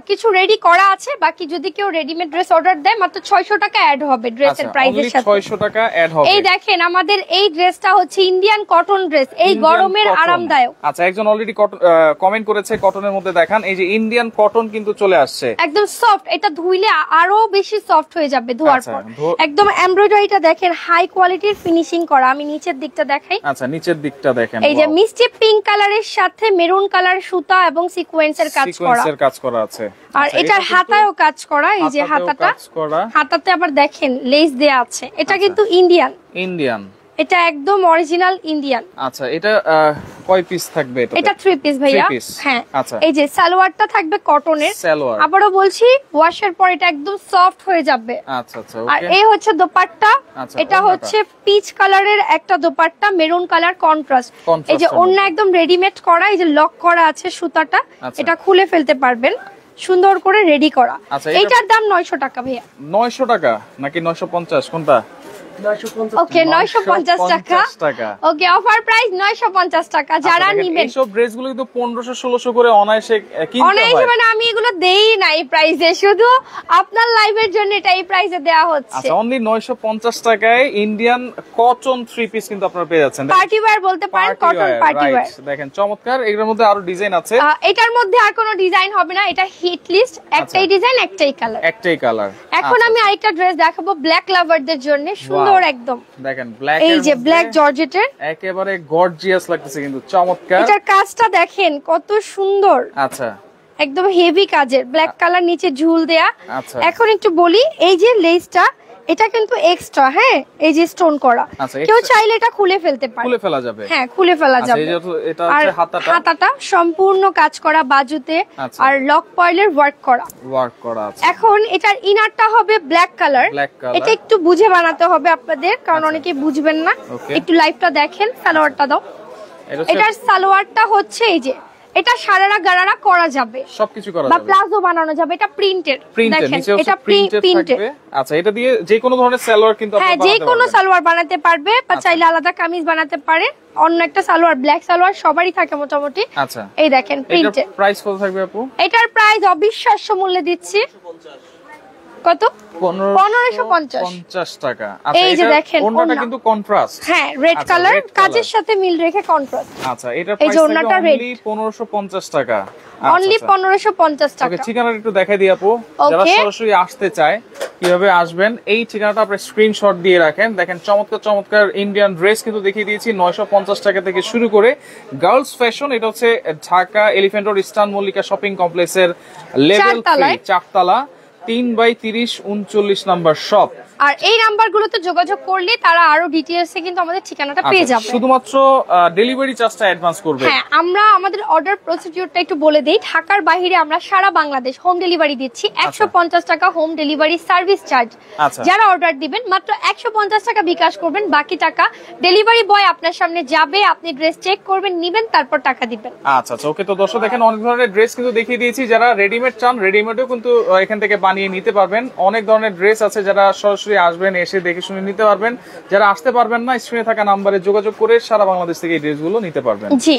কিছু রেডি করা আছে, বাকি যদি কেউ রেডিমেড ড্রেস অর্ডার দেয় মাত্র 600 টাকা অ্যাড হবে ড্রেসের প্রাইসের সাথে। 600 টাকা অ্যাড হবে। এই দেখেন আমাদের এই ড্রেসটা হচ্ছে ইন্ডিয়ান কটন ড্রেস, এই গরমের আরামদায়ক। আচ্ছা একজন অলরেডি কমেন্ট করেছে কটনের মধ্যে দেখান, এই যে ইন্ডিয়ান কটন কিন্তু চলে আসছে, একদম সফট, এটা ধুইলে আরো বেশি সফট হয়ে যাবে ধোয়ার পর। একদম এমব্রয়ডারিটা দেখেন হাই কোয়ালিটির ফিনিশিং করা। আমি নিচের দিকটা দেখাই। আচ্ছা নিচের দিকটা দেখেন, এই যে মিষ্টি পিঙ্ক কালারের সাথে মেরুন কালার সুতা এবং সিকোয়েন্সের কাজ করা আছে। আর এটার হাতায়ও কাজ করা। এই যে হাতাতে আবার দেখেন লেস দেয়া আছে। এটা কিন্তু ইন্ডিয়ান, এটা একদম অরিজিনাল ইন্ডিয়ান। আচ্ছা এটা কয় পিস থাকবে? এটা 3 পিস ভাইয়া। হ্যাঁ আচ্ছা এই যে সালোয়ারটা থাকবে কটনের। আবারো বলছি ওয়াশের পর এটা একদম সফট হয়ে যাবে। আচ্ছা আচ্ছা আর এই হচ্ছে দোপাট্টা। এটা হচ্ছে পিচ কালারের একটা দোপাট্টা, মেরুন কালার কন্ট্রাস্ট। এই যে ওন্না একদম রেডিমেড করা, এই যে লক করা আছে সুতাটা, এটা খুলে ফেলতে পারবেন সুন্দর করে রেডি করা। এটার দাম 900 টাকা ভাইয়া। 900 টাকা নাকি 950 কোনটা? ওকে 950 টাকা। ওকে অফার প্রাইস 950 টাকা। যারা নেবেন এইসব ড্রেসগুলো কিন্তু 1500-1600 করে অনায়াসে কিনতে হয়। অনায়াসে মানে আমি এগুলো দেই না এই প্রাইসে, শুধু আপনার লাইভের জন্য এটা এই প্রাইসে দেয়া হচ্ছে। আচ্ছা অনলি 950 টাকায় ইন্ডিয়ান কটন 3 পিস কিন্তু আপনারা পেয়ে যাচ্ছেন। পার্টি ওয়্যার বলতে পারেন, কটন পার্টি ওয়্যার। দেখেন চমৎকার। এর মধ্যে আরো ডিজাইন আছে। এটার মধ্যে আর কোনো ডিজাইন হবে না, এটা হিট লিস্ট, একটাই ডিজাইন একটাই কালার। এখন আমি আরেকটা ড্রেস দেখাবো ব্ল্যাক লাভারদের জন্য, সুন্দর একদম। দেখেন ব্ল্যাক, এই যে ব্ল্যাক জর্জেটের একেবারে গর্জিয়াস লাগতেছে কিন্তু চমৎকার। এটার কাজটা দেখেন কত সুন্দর। আচ্ছা একদম হেভি কাজের, ব্ল্যাক কালার নিচে ঝুল দেয়া। আচ্ছা এখন একটু বলি, এই যে লেসটা এটা কিন্তু এক্সট্রা, হ্যাঁ এই যে স্টোন করা, কেউ চাইলে এটা খুলে ফেলতে পারে, খুলে ফেলা যাবে। হ্যাঁ খুলে ফেলা যাবে। এটা হচ্ছে হাতাটা সম্পূর্ণ কাজ করা বাজুতে, আর লক পয়েলের ওয়ার্ক করা আছে। এখন এটার ইনারটা হবে ব্ল্যাক কালার। এটা একটু বুঝে বানাতে হবে আপনাদের, কারণ অনেকে বুঝবেন না। একটু লাইভটা দেখেন। সালোয়ারটা দাও। এটার সালোয়ারটা হচ্ছে এই যে, এটা সারারা গারারা করা যাবে, সবকিছু করা যাবে, বা প্লাজো বানানো যাবে। এটা প্রিন্টেড, দেখেন এটা প্রিন্টেড। আচ্ছা এটা দিয়ে যে কোনো ধরনের সালোয়ার কিন্তু আপনারা বানাতে পারবেন। হ্যাঁ যে কোনো সালোয়ার বানাতে পারবে, বা চাইলে আলাদা কামিজ বানাতে পারে। অন্য একটা সালোয়ার, ব্ল্যাক সালোয়ার সবারই থাকে মোটামুটি। আচ্ছা এই দেখেন প্রিন্টেড। প্রাইস কত থাকবে আপু? এটার প্রাইস অবিশ্বাস্য মূল্যে দিচ্ছি। কত? 1550 টাকা। এই যে দেখেন ওন্নাটা কিন্তু কন্ট্রাস্ট, হ্যাঁ রেড কালার, কাজের সাথে মিল রেখে কন্ট্রাস্ট। আচ্ছা এটার প্রাইস অনলি 1550 টাকা। অনলি 1550 টাকা। ওকে ঠিকানাটা একটু দেখাই দিই আপু, যারা সরাসরি আসতে চায় কিভাবে আসবেন এই ঠিকানাটা আপনি স্ক্রিনশট দিয়ে রাখেন। দেখেন চমৎকার ইন্ডিয়ান ড্রেস কিন্তু দেখিয়ে দিয়েছি 950 টাকা থেকে শুরু করে গার্লস ফ্যাশন। এটা হচ্ছে Dhaka elephant road eastern Mallika shopping কমপ্লেক্সের লেভেল 3 চারতলা 3/30 39 নাম্বার শপ। আর এই নাম্বারগুলোতে যোগাযোগ করলে তারা আরো ডিটেইলসে কিন্তু আমাদের ঠিকানাটা পেয়ে যাবে। শুধুমাত্র ডেলিভারি চার্জটা অ্যাডভান্স করবে। হ্যাঁ আমরা আমাদের অর্ডার প্রসিডিউরটা একটু বলে দেই। ঢাকার বাইরে আমরা সারা বাংলাদেশ হোম ডেলিভারি দিচ্ছি। 150 টাকা হোম ডেলিভারি সার্ভিস চার্জ। যারা অর্ডার দিবেন মাত্র 150 টাকা বিকাশ করবেন, বাকি টাকা ডেলিভারি বয় আপনার সামনে যাবে, আপনি ড্রেস চেক করবেন, নেবেন, তারপর টাকা দিবেন। আচ্ছা ওকে। তো দর্শক দেখেন অনেক ধরনের ড্রেস কিন্তু দেখিয়ে দিয়েছি। যারা রেডিমেড চান রেডিমেডও কিন্তু এখান থেকে বানিয়ে নিতে পারবেন। অনেক ধরনের ড্রেস আছে, যারা সরাসরি আসবেন এসে দেখে শুনে নিতে পারবেন। যারা আসতে পারবেন না, স্ক্রিনে থাকা নাম্বারে যোগাযোগ করে সারা বাংলাদেশ থেকে এই ড্রেসগুলো নিতে পারবেন। জি